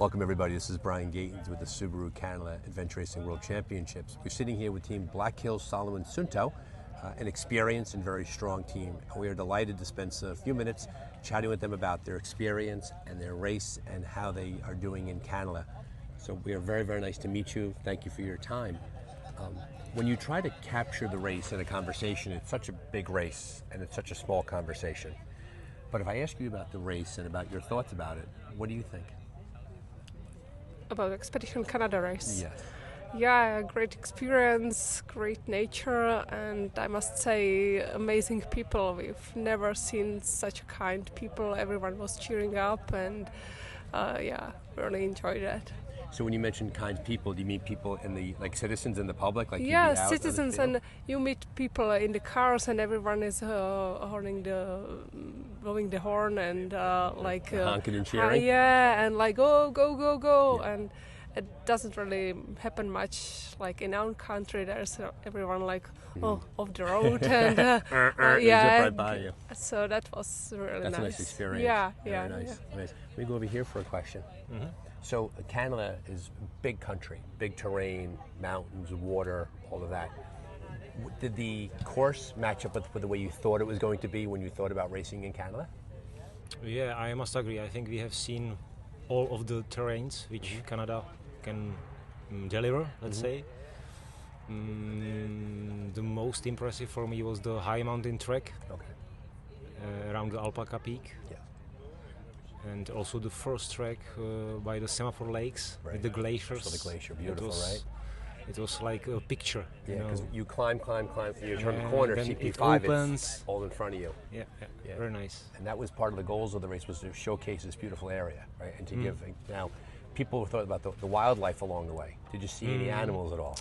Welcome everybody, this is Brian Gatens with the Subaru Canada Adventure Racing World Championships. We're sitting here with team Black Hill Salomon Suunto, an experienced and very strong team. And we are delighted to spend a few minutes chatting with them about their experience and their race and how they are doing in Canada. So we are very, very nice to meet you. Thank you for your time. When you try to capture the race in a conversation, it's such a big race and it's such a small conversation. But if I ask you about the race and about your thoughts about it, what do you think? About Expedition Canada race? Yes. Yeah, great experience, great nature, and I must say amazing people. We've never seen such kind people. Everyone was cheering up, and yeah, really enjoyed it. So when you mention kind people, do you mean people in the, like citizens in the public? Like yeah, citizens, and you meet people in the cars, and everyone is blowing the horn and like honking and cheering. Yeah, and like go, go, go, go, yeah. And it doesn't really happen much. Like in our country, there's everyone like off the road and yeah, right by you. So that was really That's nice. A nice experience. Yeah, very yeah, nice. Yeah. Nice. We go over here for a question. Mm-hmm. So Canada is a big country, big terrain, mountains, water, all of that. Did the course match up with the way you thought it was going to be when you thought about racing in Canada? Yeah, I must agree. I think we have seen all of the terrains which Canada can deliver, let's say. The most impressive for me was the high mountain trek around the Alpaca Peak. Yeah. And also the first trek by the Semaphore Lakes with the glaciers. So the glacier, beautiful, right? It was like a picture. Yeah, because you climb, you turn the corner, CP5, it's all in front of you. Yeah, very nice. And that was part of the goals of the race, was to showcase this beautiful area, right? And to give, now, people thought about the wildlife along the way. Did you see any animals at all?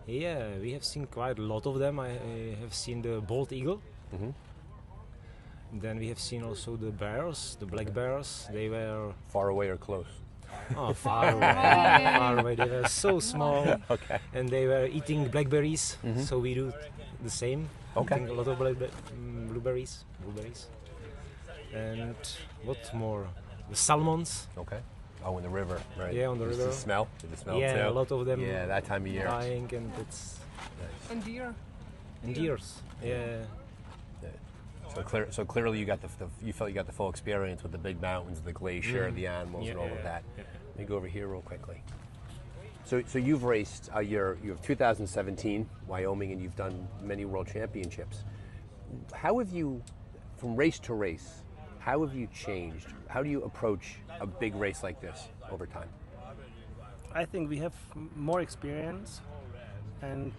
Yeah, we have seen quite a lot of them. I have seen the bald eagle. Mm-hmm. Then we have seen also the bears, the black bears. They were far away or close? Oh, far away. Far away. They were so small. Okay. And they were eating blackberries. Mm-hmm. So we do the same. Okay. Eating a lot of blueberries. And what more? The salmons. Okay. Oh, in the river, right? Yeah, on the river. The smell? Did the smell yeah, too? A lot of them. Yeah, that time of year. Dying, and it's nice. And deer. And deers. Yeah. So clearly you got you felt you got the full experience with the big mountains, the glacier, the animals, and all of that. Yeah. Let me go over here real quickly. So you've raced. You have 2017 Wyoming, and you've done many world championships. How have you, from race to race, how have you changed? How do you approach a big race like this over time? I think we have more experience, and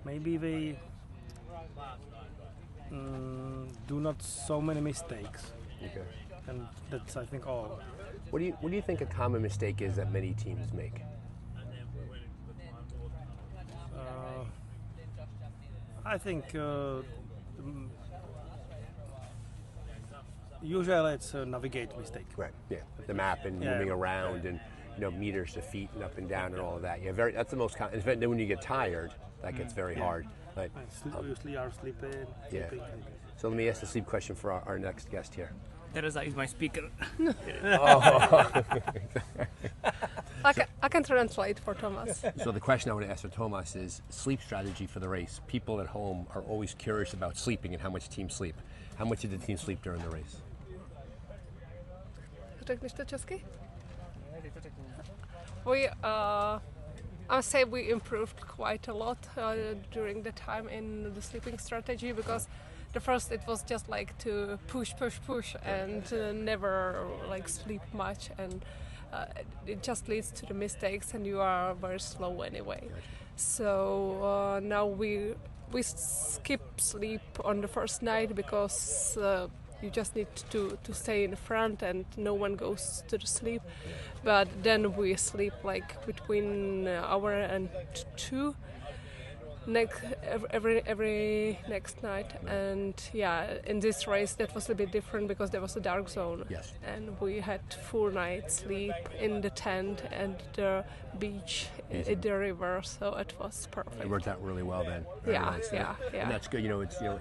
maybe we do not so many mistakes. Okay. And that's, I think, all. What do you think a common mistake is that many teams make? I think usually it's a navigate mistake. Right. Yeah. The map and moving around and meters to feet and up and down and all of that. Yeah. That's the most common. Then when you get tired, that gets very hard. But usually are sleeping. Yeah. So let me ask the sleep question for our next guest here. Teresa is my speaker. I can translate for Thomas. So the question I want to ask for Thomas is sleep strategy for the race. People at home are always curious about sleeping and how much teams sleep. How much did the team sleep during the race? Řekneš to česky? I would say we improved quite a lot during the time in the sleeping strategy, because the first it was just like to push and never like sleep much, and it just leads to the mistakes, and you are very slow anyway. So now we skip sleep on the first night, because you just need to stay in front and no one goes to the sleep. But then we sleep like between an hour and 2. every next night. And yeah, in this race that was a bit different because there was a dark zone. Yes. And we had full night sleep in the tent and the beach in the river, so it was perfect. It worked out really well then. Very Yeah, nice. yeah. And that's good.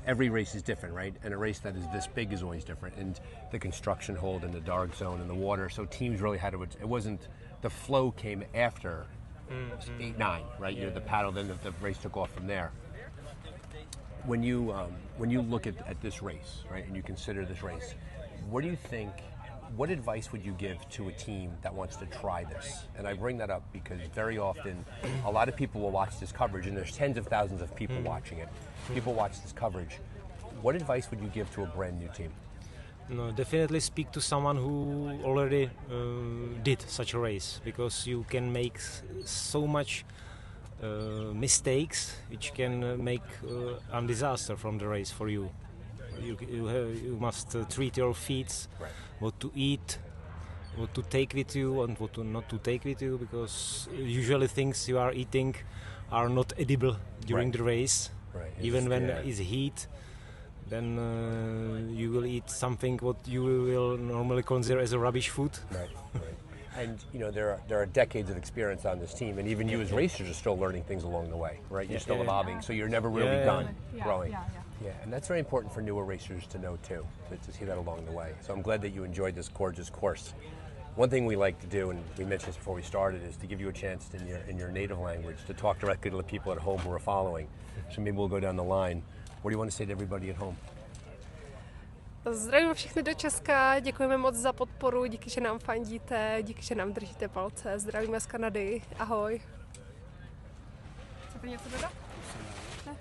Every race is different, right? And a race that is this big is always different. And the construction hold and the dark zone and the water, so teams really had to. It wasn't the flow came after 8-9, right? You had the paddle, then the race took off from there. When you look at this race, right, and you consider this race, what do you think? What advice would you give to a team that wants to try this? And I bring that up because very often a lot of people will watch this coverage, and there's tens of thousands of people watching it. People watch this coverage. What advice would you give to a brand new team? No, definitely speak to someone who already did such a race, because you can make so much mistakes which can make a disaster from the race for you. You must treat your feet, Right. what to eat, what to take with you and what to not to take with you, because usually things you are eating are not edible during Right. the race. Right. Even when it's heat, then you will eat something what you will normally consider as a rubbish food. Right. And there are decades of experience on this team, and even you as racers are still learning things along the way, right? You're still evolving, so you're never really done growing. Yeah, and that's very important for newer racers to know too, to see that along the way. So I'm glad that you enjoyed this gorgeous course. One thing we like to do, and we mentioned this before we started, is to give you a chance in your native language to talk directly to the people at home who are following. So maybe we'll go down the line. What do you want to say to everybody at home? Zdravím všechny do Česka, děkujeme moc za podporu, díky, že nám fandíte, díky, že nám držíte palce. Zdravíme z Kanady, ahoj. Chcete něco dodat?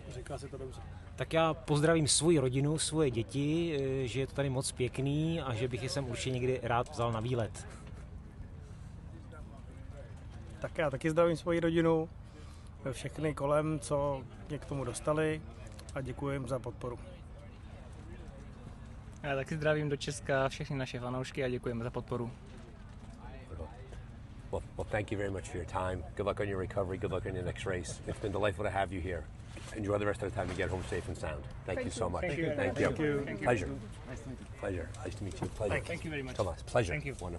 Říká si to dobře. Tak já pozdravím svoji rodinu, svoje děti, že je to tady moc pěkný a že bych je sem určitě někdy rád vzal na výlet. Tak já taky zdravím svoji rodinu, všechny kolem, co mě k tomu dostali, a děkuji jim za podporu. Já taky zdravím do Česka všechny naše fanoušky a děkujeme za podporu. Well, thank you very much for your time. Good luck on your recovery. Good luck on your next race. It's been delightful to have you here. Enjoy the rest of the time and get home safe and sound. Thank you so much. Thank you. Thank you. Thank you. Pleasure. Nice to meet you. Pleasure. Nice to meet you. Pleasure. Thank you very much. Thomas, pleasure. Thank you. Wonderful.